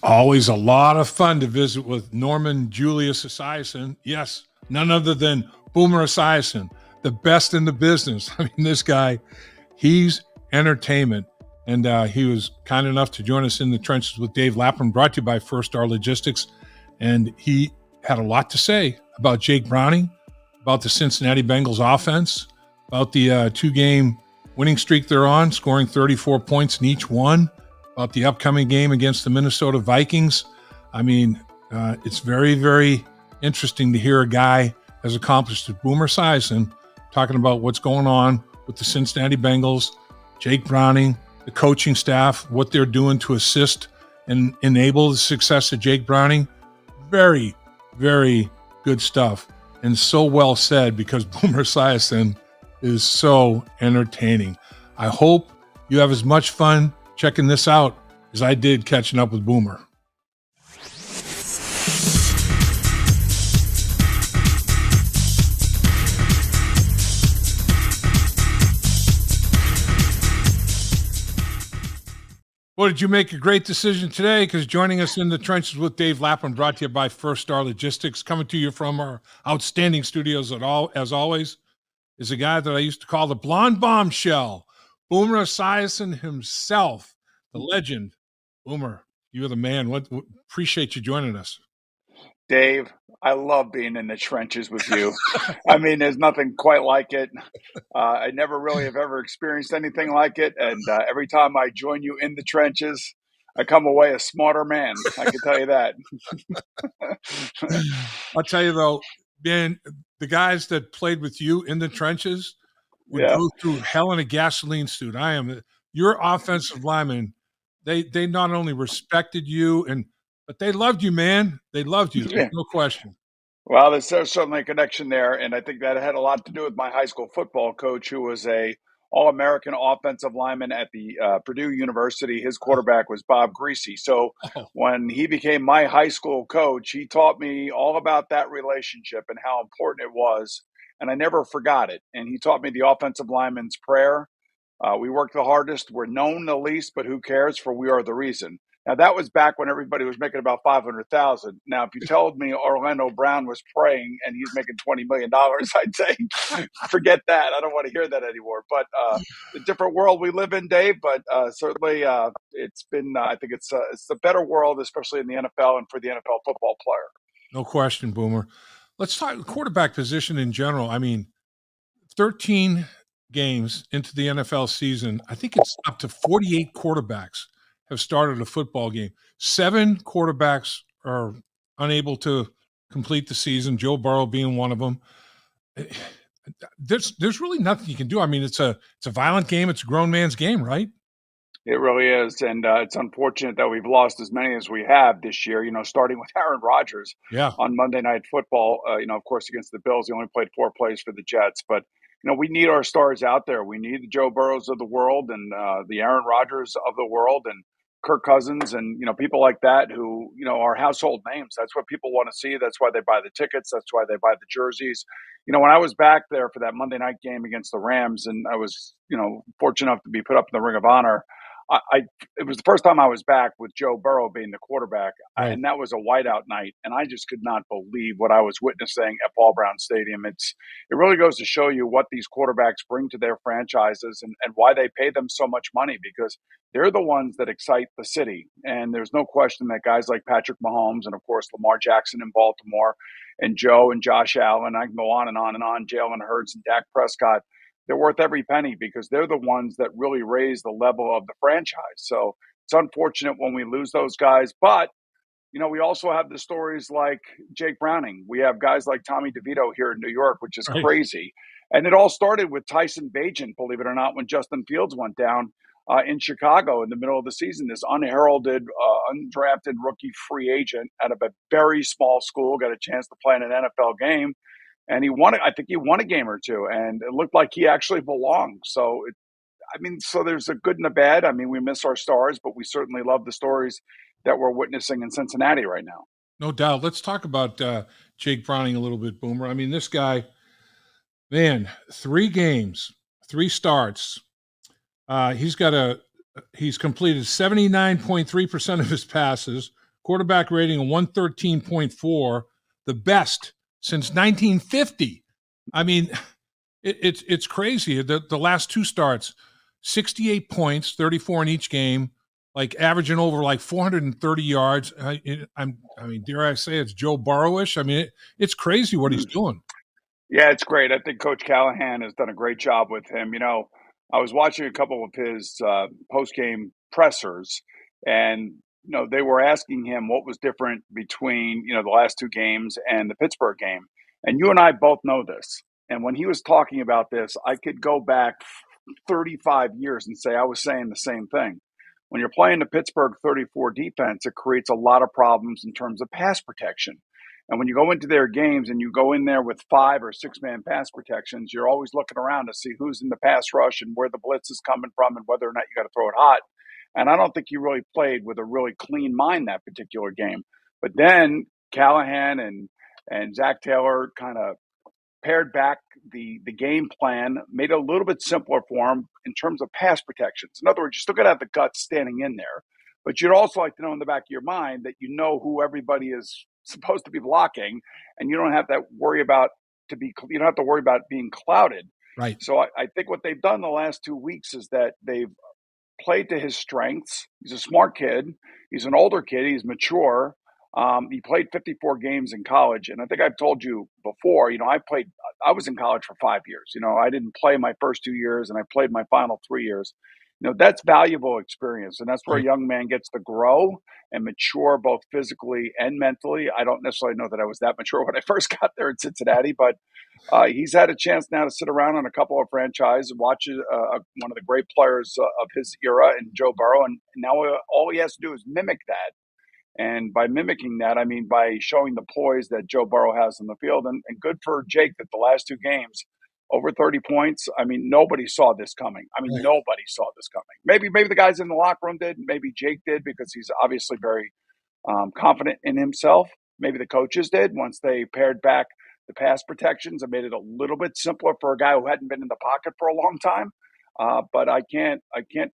always a lot of fun to visit with Norman Julius Esiason. Yes, none other than Boomer Esiason, the best in the business. I mean, this guy, he's entertainment. And he was kind enough to join us in the trenches with Dave Lapham, brought to you by First Star Logistics. And he had a lot to say about Jake Browning, about the Cincinnati Bengals offense, about the two-game winning streak they're on, scoring 34 points in each one, about the upcoming game against the Minnesota Vikings. I mean, it's very, very interesting to hear a guy as accomplished as Boomer Esiason talking about what's going on with the Cincinnati Bengals, Jake Browning, the coaching staff, what they're doing to assist and enable the success of Jake Browning. Very, very good stuff. And so well said, because Boomer Esiason is so entertaining. I hope you have as much fun checking this out as I did catching up with Boomer. Well, did you make a great decision today? Because joining us in the trenches with Dave Lapham, brought to you by First Star Logistics, coming to you from our outstanding studios as always, is a guy that I used to call the blonde bombshell, Boomer Esiason himself, the legend. Boomer, you're the man. Appreciate you joining us. Dave, I love being in the trenches with you. I mean, there's nothing quite like it. I never really have ever experienced anything like it. And every time I join you in the trenches, I come away a smarter man. I can tell you that. I'll tell you, though, man, the guys that played with you in the trenches would go through hell in a gasoline suit. Your offensive linemen, they not only respected you but they loved you, man. They loved you. There's no question. Well, there's certainly a connection there, and I think that had a lot to do with my high school football coach, who was a All-American offensive lineman at the Purdue University. His quarterback was Bob Greasy. So when he became my high school coach, he taught me all about that relationship and how important it was, and I never forgot it. And he taught me the offensive lineman's prayer. We work the hardest. We're known the least, but who cares? For we are the reason. Now, that was back when everybody was making about $500,000. Now, if you told me Orlando Brown was praying and he's making $20 million, I'd say, forget that. I don't want to hear that anymore. But the different world we live in, Dave. But certainly, it's been. I think it's a better world, especially in the NFL and for the NFL football player. No question, Boomer. Let's talk quarterback position in general. I mean, 13 games into the NFL season, I think it's up to 48 quarterbacks have started a football game. 7 quarterbacks are unable to complete the season, Joe Burrow being one of them. There's really nothing you can do. I mean, it's a violent game. It's a grown man's game, right? It really is. And it's unfortunate that we've lost as many as we have this year, starting with Aaron Rodgers on Monday Night Football. Of course, against the Bills, he only played 4 plays for the Jets. But, we need our stars out there. We need the Joe Burrows of the world and the Aaron Rodgers of the world and Kirk Cousins and, people like that who, are household names. That's what people want to see. That's why they buy the tickets. That's why they buy the jerseys. When I was back there for that Monday night game against the Rams, and I was, fortunate enough to be put up in the Ring of Honor, it was the first time I was back with Joe Burrow being the quarterback, and that was a whiteout night, and I just could not believe what I was witnessing at Paul Brown Stadium. It really goes to show you what these quarterbacks bring to their franchises and why they pay them so much money, because they're the ones that excite the city. And there's no question that guys like Patrick Mahomes and, of course, Lamar Jackson in Baltimore and Joe and Josh Allen, I can go on and on and on, Jalen Hurts and Dak Prescott, they're worth every penny because they're the ones that really raise the level of the franchise. So it's unfortunate when we lose those guys. But, we also have the stories like Jake Browning. We have guys like Tommy DeVito here in New York, which is crazy. And it all started with Tyson Bagent, believe it or not, when Justin Fields went down in Chicago in the middle of the season. This unheralded, undrafted rookie free agent out of a very small school got a chance to play in an NFL game. And he won it. I think he won a game or two, and it looked like he actually belonged. So, so there's a good and a bad. I mean, we miss our stars, but we certainly love the stories that we're witnessing in Cincinnati right now. No doubt. Let's talk about Jake Browning a little bit, Boomer. I mean, this guy, man, 3 games, 3 starts. He's completed 79.3% of his passes quarterback rating of 113.4, the best since 1950. I mean, it's crazy. The last two starts, 68 points, 34 in each game, like averaging over like 430 yards. I mean, dare I say it's Joe Burrow-ish? I mean, it's crazy what he's doing. Yeah, it's great. I think Coach Callahan has done a great job with him. I was watching a couple of his post-game pressers, and they were asking him what was different between the last two games and the Pittsburgh game. And you and I both know this. And when he was talking about this, I could go back 35 years and say I was saying the same thing. When you're playing the Pittsburgh 34 defense, it creates a lot of problems in terms of pass protection. And when you go into their games and you go in there with 5 or 6 man pass protections, you're always looking around to see who's in the pass rush and where the blitz is coming from and whether or not you got to throw it hot. And I don't think he really played with a really clean mind that particular game. But then Callahan and Zach Taylor kind of pared back the game plan, made it a little bit simpler for him in terms of pass protections. In other words, you still got to have the guts standing in there, but you'd also like to know in the back of your mind that you know who everybody is supposed to be blocking, and you don't have to worry about being clouded. Right. So I think what they've done the last 2 weeks is that they've played to his strengths. He's a smart kid. He's an older kid. He's mature. He played 54 games in college. And I think I've told you before, I was in college for 5 years. I didn't play my first 2 years and I played my final 3 years. That's valuable experience. And that's where a young man gets to grow and mature both physically and mentally. I don't necessarily know that I was that mature when I first got there in Cincinnati, but he's had a chance now to sit around on a couple of franchises and watch one of the great players of his era in Joe Burrow. And now all he has to do is mimic that. And by mimicking that, I mean by showing the poise that Joe Burrow has in the field. And good for Jake that the last 2 games, over 30 points. I mean, nobody saw this coming. Nobody saw this coming. Maybe the guys in the locker room did. Maybe Jake did because he's obviously very confident in himself. Maybe the coaches did once they pared back the pass protections and made it a little bit simpler for a guy who hadn't been in the pocket for a long time. But I can't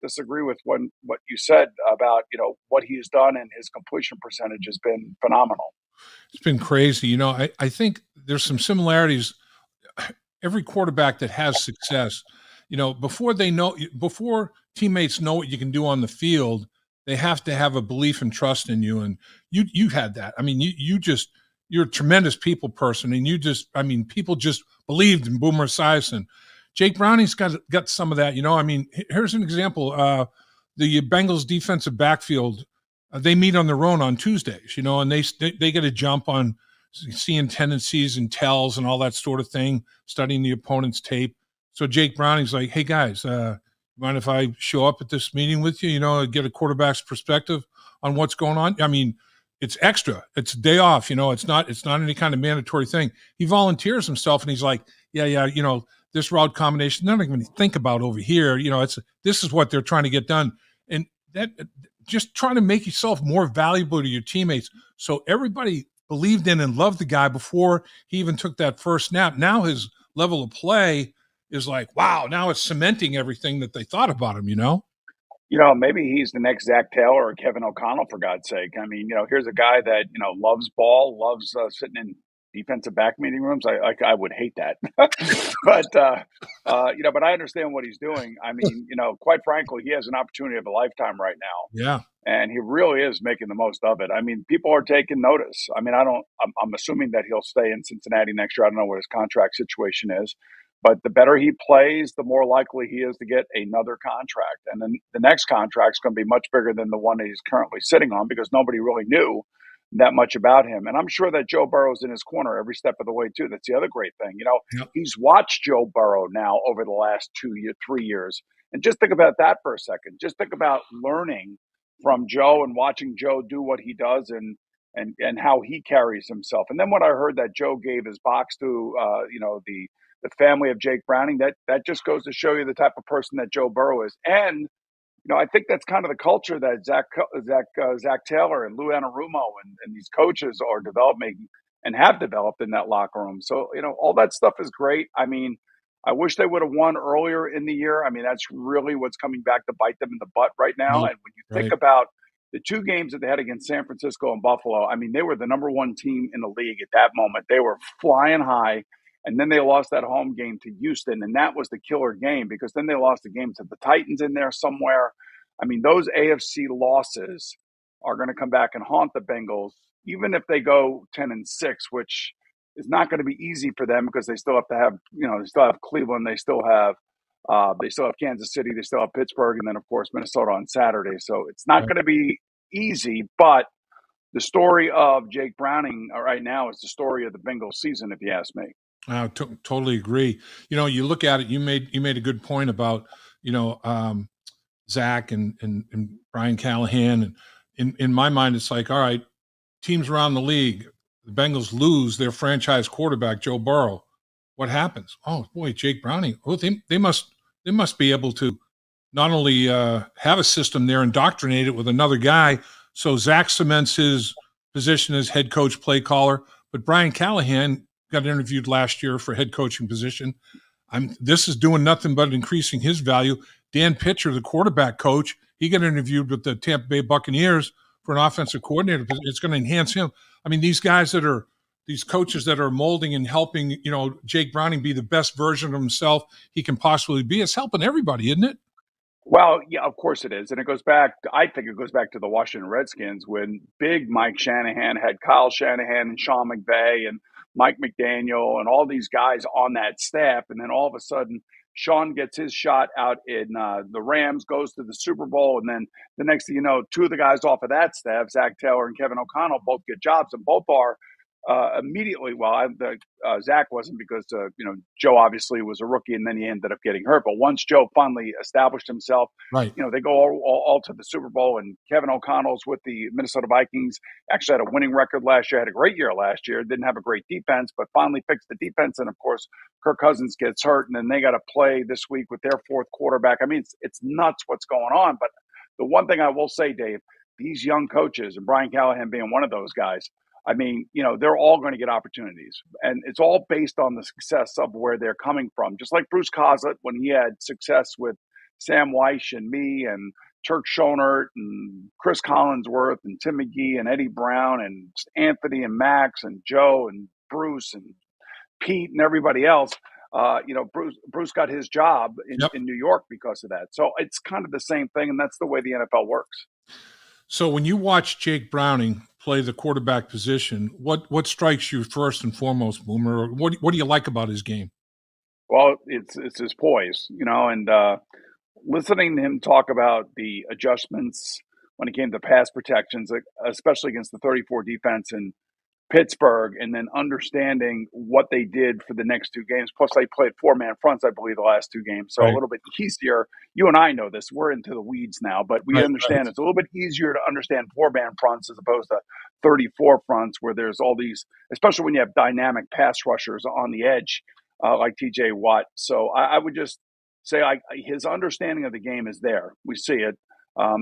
disagree with what you said about what he's done, and his completion percentage has been phenomenal. It's been crazy. I think there's some similarities. Every quarterback that has success, before teammates know what you can do on the field, they have to have a belief and trust in you. And you had that. I mean, you're a tremendous people person, and people just believed in Boomer Esiason. Jake Browning's got some of that, here's an example. The Bengals defensive backfield, they meet on their own on Tuesdays, and they get a jump on seeing tendencies and tells and all that sort of thing, studying the opponent's tape. So Jake Browning's like, hey guys, mind if I show up at this meeting with you, get a quarterback's perspective on what's going on? I mean, it's extra. It's a day off, it's not any kind of mandatory thing. He volunteers himself and he's like, yeah, this route combination, they're not going to think about over here. This is what they're trying to get done. And that just trying to make yourself more valuable to your teammates. So everybody believed in and loved the guy before he even took that first snap. Now his level of play is like, wow, now it's cementing everything that they thought about him, Maybe he's the next Zach Taylor or Kevin O'Connell, for God's sake. I mean, here's a guy that, loves ball, loves sitting in defensive back meeting rooms. I would hate that. but I understand what he's doing. I mean, quite frankly, he has an opportunity of a lifetime right now. Yeah. And he really is making the most of it. I mean, people are taking notice. I mean, I'm assuming that he'll stay in Cincinnati next year. I don't know what his contract situation is, but the better he plays, the more likely he is to get another contract. And then the next contract is going to be much bigger than the one that he's currently sitting on because nobody really knew that much about him. And I'm sure that Joe Burrow's in his corner every step of the way too. That's the other great thing. Yep. He's watched Joe Burrow now over the last 3 years. And just think about that for a second. Just think about learning from Joe and watching Joe do what he does and how he carries himself. And then when I heard that Joe gave his box to the family of Jake Browning, that just goes to show you the type of person that Joe Burrow is. And I think that's kind of the culture that Zach Taylor and Lou Anarumo and these coaches are developing and have developed in that locker room. So all that stuff is great. I mean, I wish they would have won earlier in the year. I mean, that's really what's coming back to bite them in the butt right now. And when you think about the two games that they had against San Francisco and Buffalo, I mean, they were the number one team in the league at that moment. They were flying high. And then they lost that home game to Houston, and that was the killer game because then they lost the game to the Titans in there somewhere. I mean, those AFC losses are going to come back and haunt the Bengals, even if they go 10-6, which is not going to be easy for them because they still have to have, they still have Cleveland, they still have Kansas City, they still have Pittsburgh, and then of course Minnesota on Saturday. So it's not going to be easy, but the story of Jake Browning right now is the story of the Bengals season, if you ask me. I totally agree. You look at it. You made a good point about Zach and Brian Callahan. And in my mind, it's like, all right, teams around the league, the Bengals lose their franchise quarterback, Joe Burrow. What happens? Oh boy, Jake Browning. Oh, they must be able to not only have a system there, indoctrinate it with another guy. So Zach cements his position as head coach, play caller, but Brian Callahan got interviewed last year for head coaching position. This is doing nothing but increasing his value. Dan Pitcher, the quarterback coach, he got interviewed with the Tampa Bay Buccaneers for an offensive coordinator. It's going to enhance him. I mean, these coaches that are molding and helping, Jake Browning be the best version of himself he can possibly be. It's helping everybody, isn't it? Well, yeah, of course it is. And I think it goes back to the Washington Redskins when big Mike Shanahan had Kyle Shanahan and Sean McVay and Mike McDaniel and all these guys on that staff. And then all of a sudden, Sean gets his shot out in the Rams, goes to the Super Bowl. And then the next thing you know, two of the guys off of that staff, Zach Taylor and Kevin O'Connell, both get jobs and both are immediately. Well, Zach wasn't because, Joe obviously was a rookie and then he ended up getting hurt. But once Joe finally established himself, right, they go all to the Super Bowl. And Kevin O'Connell's with the Minnesota Vikings, actually had a winning record last year, had a great year last year, didn't have a great defense, but finally fixed the defense. And of course, Kirk Cousins gets hurt and then they got to play this week with their fourth quarterback. I mean, it's nuts what's going on. But the one thing I will say, Dave, these young coaches, and Brian Callahan being one of those guys, I mean, they're all going to get opportunities, and it's all based on the success of where they're coming from. Just like Bruce Coslet, when he had success with Sam Weish and me and Turk Schonert and Chris Collinsworth and Tim McGee and Eddie Brown and Anthony and Max and Joe and Bruce and Pete and everybody else, Bruce got his job in New York because of that. So it's kind of the same thing, and that's the way the NFL works. So when you watch Jake Browning play the quarterback position, what strikes you first and foremost, Boomer? What do you like about his game? Well, it's his poise, and listening to him talk about the adjustments when it came to pass protections, especially against the 34 defense in Pittsburgh, and then understanding what they did for the next two games. Plus, they played four-man fronts, I believe, the last two games. So right. A little bit easier. You and I know this. We're into the weeds now, but we understand It's a little bit easier to understand four-man fronts as opposed to 34 fronts where there's all these, especially when you have dynamic pass rushers on the edge like TJ Watt. So I would just say his understanding of the game is there. We see it.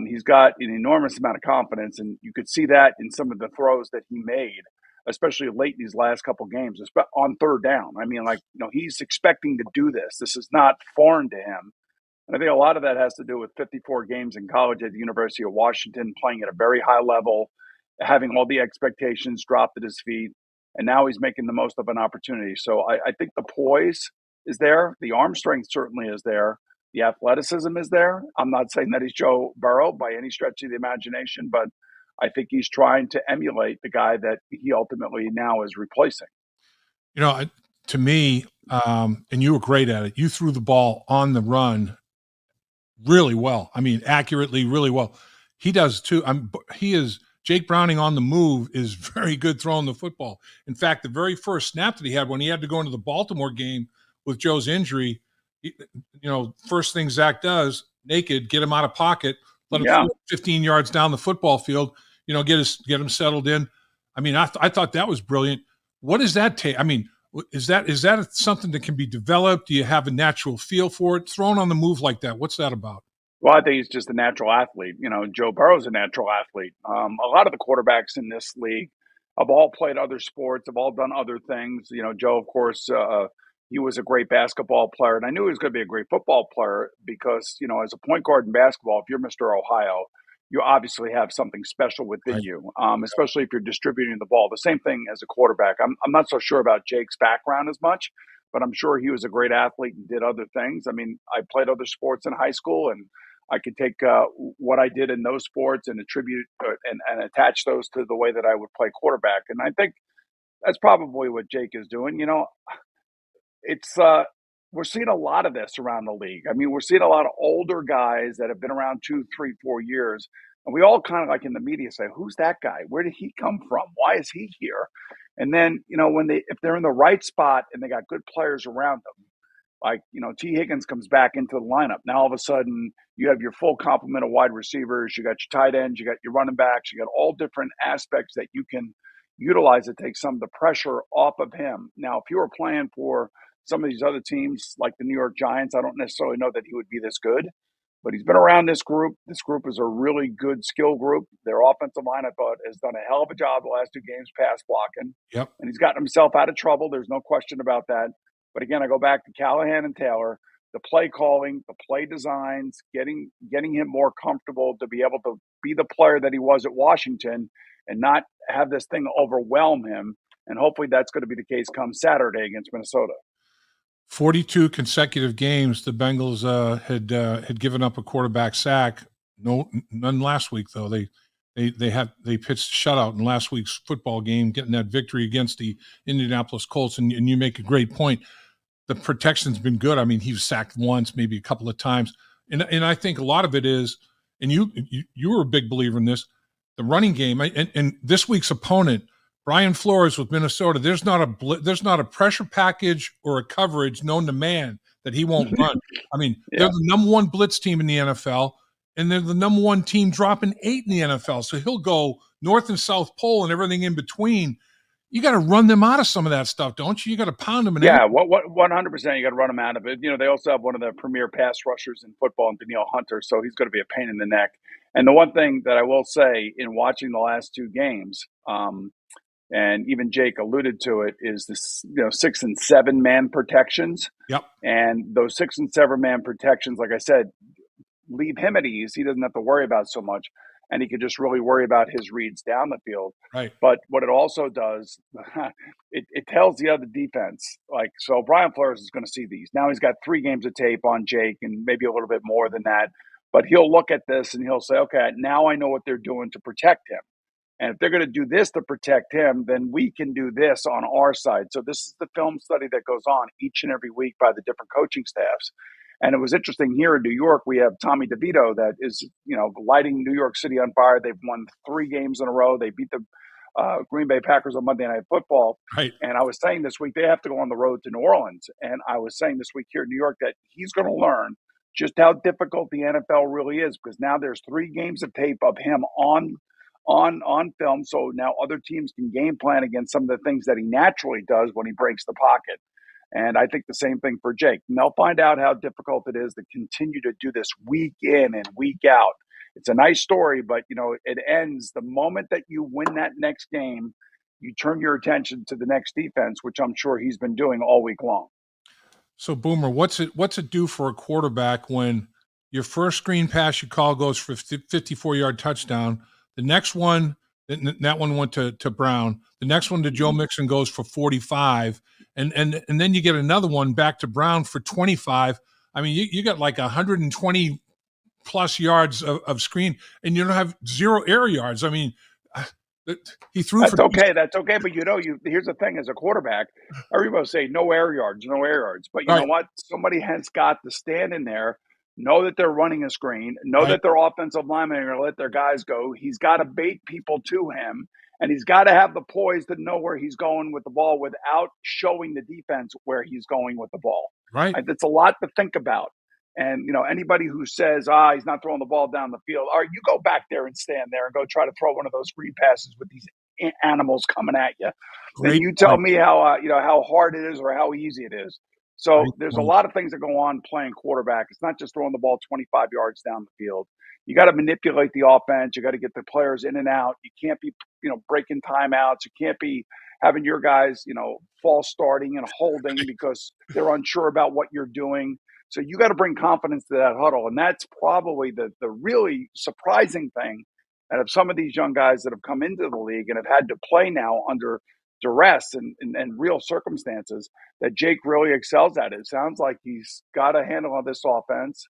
He's got an enormous amount of confidence, and you could see that in some of the throws that he made, especially late in these last couple games, on third down. I mean, he's expecting to do this. This is not foreign to him. And I think a lot of that has to do with 54 games in college at the University of Washington, playing at a very high level, having all the expectations dropped at his feet. And now he's making the most of an opportunity. So I think the poise is there. The arm strength certainly is there. The athleticism is there. I'm not saying that he's Joe Burrow by any stretch of the imagination, but I think he's trying to emulate the guy that he ultimately now is replacing. To me, and you were great at it, you threw the ball on the run really well. I mean, accurately, really well. He does too. Jake Browning on the move is very good throwing the football. In fact, the very first snap that he had when he had to go into the Baltimore game with Joe's injury, first thing Zach does, naked, get him out of pocket, let him 15 yards down the football field, get him settled in. I mean, I thought that was brilliant. What does that take? I mean, is that something that can be developed? Do you have a natural feel for it? Thrown on the move like that, what's that about? Well, I think he's just a natural athlete. Joe Burrow's a natural athlete. A lot of the quarterbacks in this league have all played other sports, have all done other things. Joe, of course, he was a great basketball player, and I knew he was going to be a great football player because, as a point guard in basketball, if you're Mr. Ohio, you obviously have something special within Right. you, especially if you're distributing the ball. The same thing as a quarterback. I'm not so sure about Jake's background as much, but I'm sure he was a great athlete and did other things. I mean, I played other sports in high school, and I could take what I did in those sports and attribute and attach those to the way that I would play quarterback. And I think that's probably what Jake is doing. It's we're seeing a lot of this around the league. I mean, we're seeing a lot of older guys that have been around 2, 3, 4 years, and we all kind of like in the media say, "Who's that guy? Where did he come from? Why is he here?" And then if they're in the right spot and they got good players around them, like T. Higgins comes back into the lineup. Now all of a sudden you have your full complement of wide receivers. You got your tight ends. You got your running backs. You got all different aspects that you can utilize to take some of the pressure off of him. Now, if you were playing for some of these other teams like the New York Giants, I don't necessarily know that he would be this good, but he's been around this group. This group is a really good skill group. Their offensive lineup has done a hell of a job the last 2 games pass blocking. Yep. And he's gotten himself out of trouble. There's no question about that. But again, I go back to Callahan and Taylor, the play calling, the play designs, getting him more comfortable to be able to be the player that he was at Washington and not have this thing overwhelm him. And hopefully that's going to be the case come Saturday against Minnesota. 42 consecutive games, the Bengals had given up a quarterback sack. None last week though. They pitched a shutout in last week's football game, getting that victory against the Indianapolis Colts. And you make a great point. The protection's been good. I mean, he was sacked once, maybe a couple of times, and I think a lot of it is, and you were a big believer in this, the running game. And this week's opponent, Brian Flores with Minnesota, there's not a pressure package or a coverage known to man that he won't run. I mean, they're the number 1 blitz team in the NFL, and they're the number 1 team dropping 8 in the NFL. So he'll go north and south pole and everything in between. You got to run them out of some of that stuff, don't you? You got to pound them. What 100%. You got to run them out of it. They also have one of the premier pass rushers in football, Danielle Hunter, so he's going to be a pain in the neck. And the one thing that I will say in watching the last 2 games, and even Jake alluded to it, is this 6 and 7 man protections. Yep. And those 6 and 7 man protections, like I said, leave him at ease. He doesn't have to worry about so much. And he could just really worry about his reads down the field. Right. But what it also does, it tells the other defense, so Brian Flores is going to see these. Now he's got 3 games of tape on Jake and maybe a little bit more than that. But he'll look at this and he'll say, okay, now I know what they're doing to protect him. And if they're going to do this to protect him, then we can do this on our side. So this is the film study that goes on each and every week by the different coaching staffs. And it was interesting here in New York, we have Tommy DeVito that is, lighting New York City on fire. They've won 3 games in a row. They beat the Green Bay Packers on Monday Night Football. Right. And I was saying this week, they have to go on the road to New Orleans. And I was saying this week here in New York that he's going to learn just how difficult the NFL really is, because now there's 3 games of tape of him on film. So now other teams can game plan against some of the things that he naturally does when he breaks the pocket. And I think the same thing for Jake. And they'll find out how difficult it is to continue to do this week in and week out. It's a nice story, but, it ends the moment that you win that next game. You turn your attention to the next defense, which I'm sure he's been doing all week long. So, Boomer, what's it do for a quarterback when your first screen pass you call goes for 54-yard touchdown? The next one, that one went to Brown. The next one to Joe Mixon goes for 45. And then you get another one back to Brown for 25. I mean, you got like 120 plus yards of screen, and you don't have 0 air yards. I mean, he threw. That's okay. That's okay. But here's the thing: as a quarterback, everybody say no air yards, no air yards. But you know what? Somebody has got to stand in there, know that they're running a screen, know that their offensive linemen are going to let their guys go. He's got to bait people to him. And he's got to have the poise to know where he's going with the ball without showing the defense where he's going with the ball. Right. It's a lot to think about. And, anybody who says, he's not throwing the ball down the field, all right, you go back there and stand there and go try to throw one of those screen passes with these animals coming at you. Then you tell me how hard it is or how easy it is. So there's a lot of things that go on playing quarterback. It's not just throwing the ball 25 yards down the field. You got to manipulate the offense. You got to get the players in and out. You can't be, breaking timeouts. You can't be having your guys, false starting and holding because they're unsure about what you're doing. So you got to bring confidence to that huddle. And that's probably the really surprising thing out of some of these young guys that have come into the league and have had to play now under duress and real circumstances that Jake really excels at. It sounds like he's got a handle on this offense.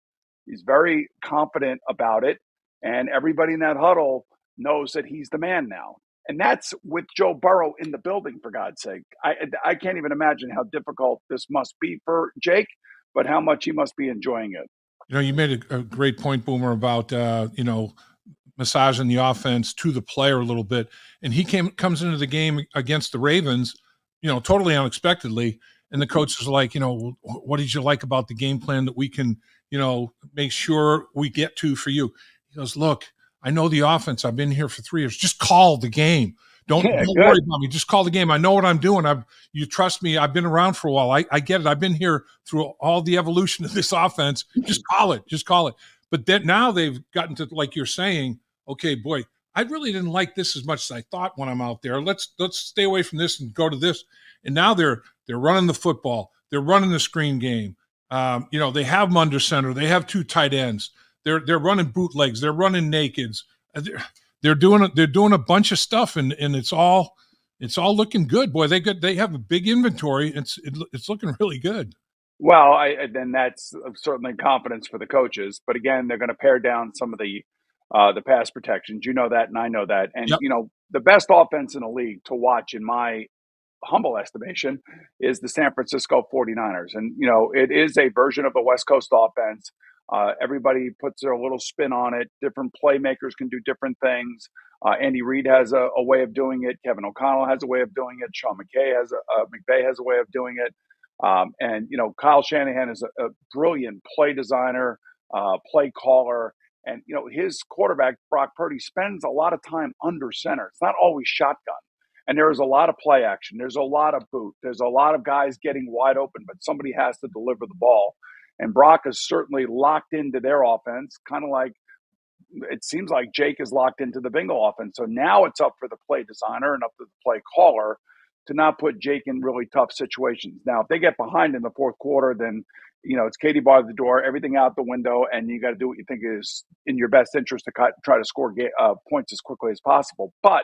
He's very confident about it. And everybody in that huddle knows that he's the man now. And that's with Joe Burrow in the building, for God's sake. I can't even imagine how difficult this must be for Jake, but how much he must be enjoying it. You made a great point, Boomer, about, massaging the offense to the player a little bit. And he comes into the game against the Ravens, totally unexpectedly. And the coach is like, what did you like about the game plan that we can, make sure we get to for you? He goes, look, I know the offense. I've been here for 3 years. Just call the game. Don't worry about me. Just call the game. I know what I'm doing. You trust me. I've been around for a while. I get it. I've been here through all the evolution of this offense. Just call it. Just call it. But then now they've gotten to, like you're saying, okay, boy, I really didn't like this as much as I thought when I'm out there. Let's stay away from this and go to this. And now they're running the football. They're running the screen game. They have them under center. They have 2 tight ends. They're running bootlegs. They're running nakeds. They're doing a bunch of stuff, and it's all looking good. Boy, they have a big inventory. It's looking really good. Well, then that's certainly confidence for the coaches. But again, they're going to pare down some of the pass protections. You know that, and I know that. And yep. The best offense in the league to watch, in my humble estimation, is the San Francisco 49ers. And it is a version of the West Coast offense. Everybody puts their little spin on it. Different playmakers can do different things. Andy Reid has a way of doing it. Kevin O'Connell has a way of doing it. Sean McVay has a way of doing it. And Kyle Shanahan is a brilliant play designer, play caller. And, his quarterback, Brock Purdy, spends a lot of time under center. It's not always shotgun. And there is a lot of play action. There's a lot of boot. There's a lot of guys getting wide open, but somebody has to deliver the ball. And Brock is certainly locked into their offense, kind of like it seems like Jake is locked into the Bengal offense. So now it's up for the play designer and up to the play caller to not put Jake in really tough situations. Now, if they get behind in the fourth quarter, then it's Katie bar at the door, everything out the window, and you got to do what you think is in your best interest to try to score points as quickly as possible. But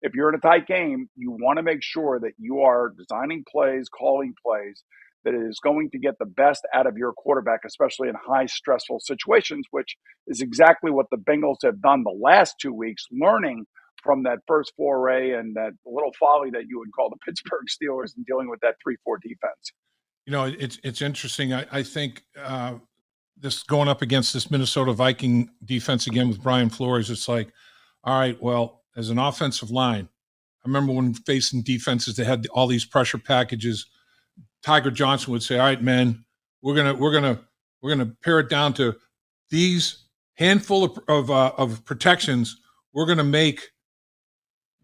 if you're in a tight game, you want to make sure that you are designing plays, calling plays that is going to get the best out of your quarterback, especially in high stressful situations, which is exactly what the Bengals have done the last 2 weeks, learning from that first foray and that little folly that you would call the Pittsburgh Steelers and dealing with that 3-4 defense. It's interesting. I think this going up against this Minnesota Viking defense again with Brian Flores, it's like, all right, well, as an offensive line, I remember when facing defenses that had all these pressure packages, Tiger Johnson would say, all right, man, we're gonna pare it down to these handful of protections. We're gonna make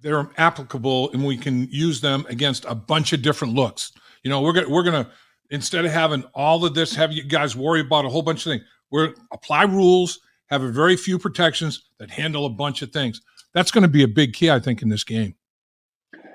they're applicable and we can use them against a bunch of different looks. We're gonna instead of having all of this, have you guys worry about a whole bunch of things. We're apply rules, have a very few protections that handle a bunch of things. That's going to be a big key, I think, in this game.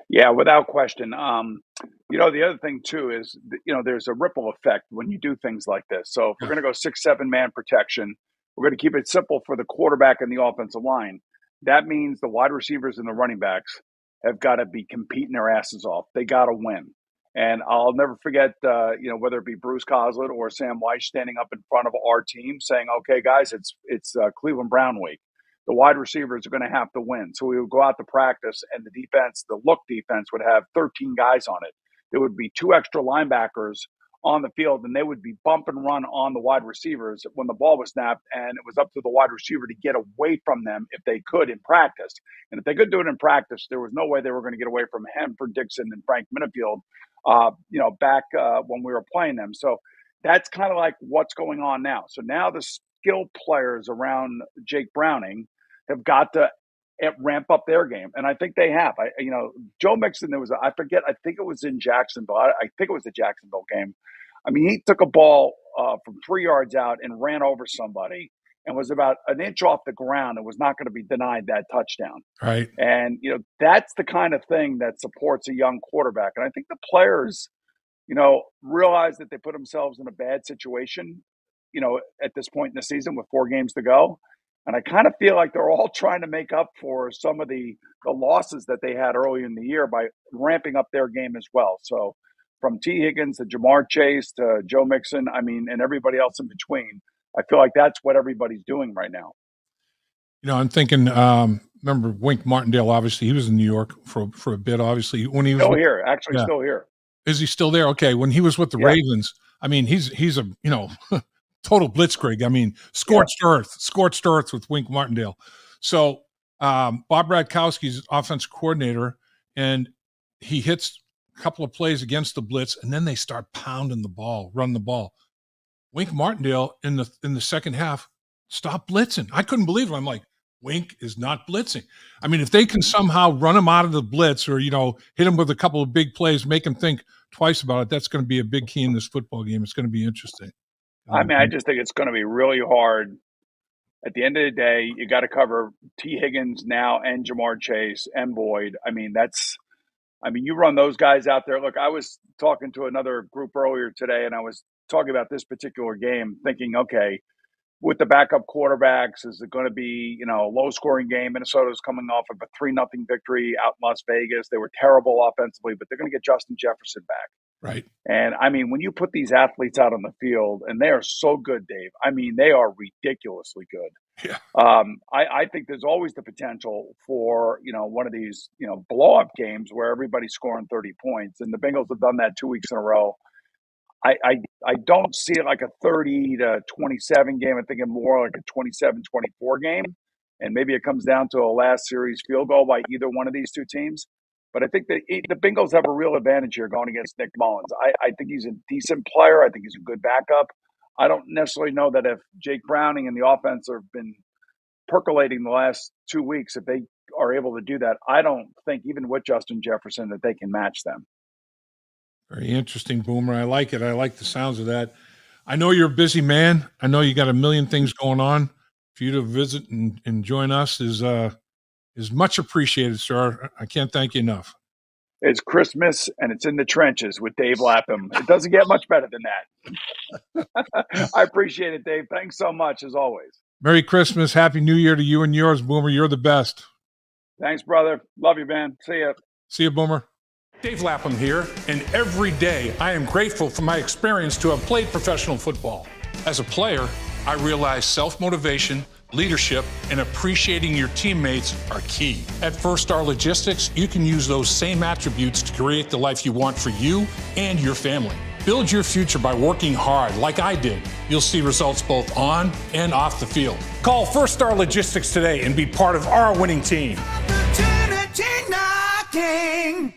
Yeah, without question. The other thing too is, there's a ripple effect when you do things like this. So if we're going to go 6-7 man protection, we're going to keep it simple for the quarterback and the offensive line. That means the wide receivers and the running backs have got to be competing their asses off. They got to win. And I'll never forget, whether it be Bruce Coslett or Sam Weiss standing up in front of our team saying, okay, guys, it's Cleveland Brown week. The wide receivers are going to have to win. So we would go out to practice, and the defense, the look defense, would have 13 guys on it. There would be 2 extra linebackers on the field, and they would be bump and run on the wide receivers when the ball was snapped, and it was up to the wide receiver to get away from them if they could in practice. And if they could do it in practice, there was no way they were going to get away from Hanford Dixon and Frank Minifield, back when we were playing them. So that's kind of like what's going on now. So now the skilled players around Jake Browning have got to ramp up their game. And I think they have. Joe Mixon, I think it was in Jacksonville. I think it was the Jacksonville game. I mean, he took a ball from 3 yards out and ran over somebody and was about an inch off the ground and was not going to be denied that touchdown. Right. And, that's the kind of thing that supports a young quarterback. And I think the players, realize that they put themselves in a bad situation at this point in the season with 4 games to go. And I kind of feel like they're all trying to make up for some of the losses that they had early in the year by ramping up their game as well. So from T. Higgins to Jamar Chase to Joe Mixon, and everybody else in between, I feel like that's what everybody's doing right now. I'm thinking, remember Wink Martindale, obviously, he was in New York for a bit, obviously. When he was still here. Is he still there? Okay. When he was with the Ravens, he's a, total blitzkrieg. Scorched earth with Wink Martindale. So Bob Radkowski's offensive coordinator, and he hits a couple of plays against the blitz, and then they start pounding the ball, run the ball. Wink Martindale in the second half stopped blitzing. I couldn't believe it. I'm like, Wink is not blitzing. If they can somehow run him out of the blitz or, hit him with a couple of big plays, make him think twice about it, that's going to be a big key in this football game. It's going to be interesting. I just think it's going to be really hard. At the end of the day, you got to cover T. Higgins now and Jamar Chase and Boyd. You run those guys out there. Look, I was talking to another group earlier today, and I was talking about this particular game, thinking, okay, with the backup quarterbacks, is it going to be, a low-scoring game? Minnesota's coming off of a 3-0 victory out in Las Vegas. They were terrible offensively, but they're going to get Justin Jefferson back. Right. And, when you put these athletes out on the field, and they are so good, Dave, they are ridiculously good. Yeah. I think there's always the potential for, one of these, blow-up games where everybody's scoring 30 points. And the Bengals have done that 2 weeks in a row. I don't see it like a 30-27 game. I'm thinking more like a 27-24 game. And maybe it comes down to a last series field goal by either one of these two teams. But I think that the Bengals have a real advantage here going against Nick Mullins. I think he's a decent player. I think he's a good backup. I don't necessarily know that if Jake Browning and the offense have been percolating the last 2 weeks, if they are able to do that, I don't think even with Justin Jefferson that they can match them. Very interesting, Boomer. I like it. I like the sounds of that. I know you're a busy man. I know you got a million things going on. For you to visit and join us is much appreciated, sir. I can't thank you enough. It's Christmas, and it's in the trenches with Dave Lapham. It doesn't get much better than that. I appreciate it, Dave. Thanks so much, as always. Merry Christmas. Happy New Year to you and yours, Boomer. You're the best. Thanks, brother. Love you, man. See ya. See you, Boomer. Dave Lapham here, and every day I am grateful for my experience to have played professional football. As a player, I realized self-motivation, leadership, and appreciating your teammates are key. At First Star Logistics, you can use those same attributes to create the life you want for you and your family. Build your future by working hard like I did. You'll see results both on and off the field. Call First Star Logistics today and be part of our winning team. Opportunity knocking.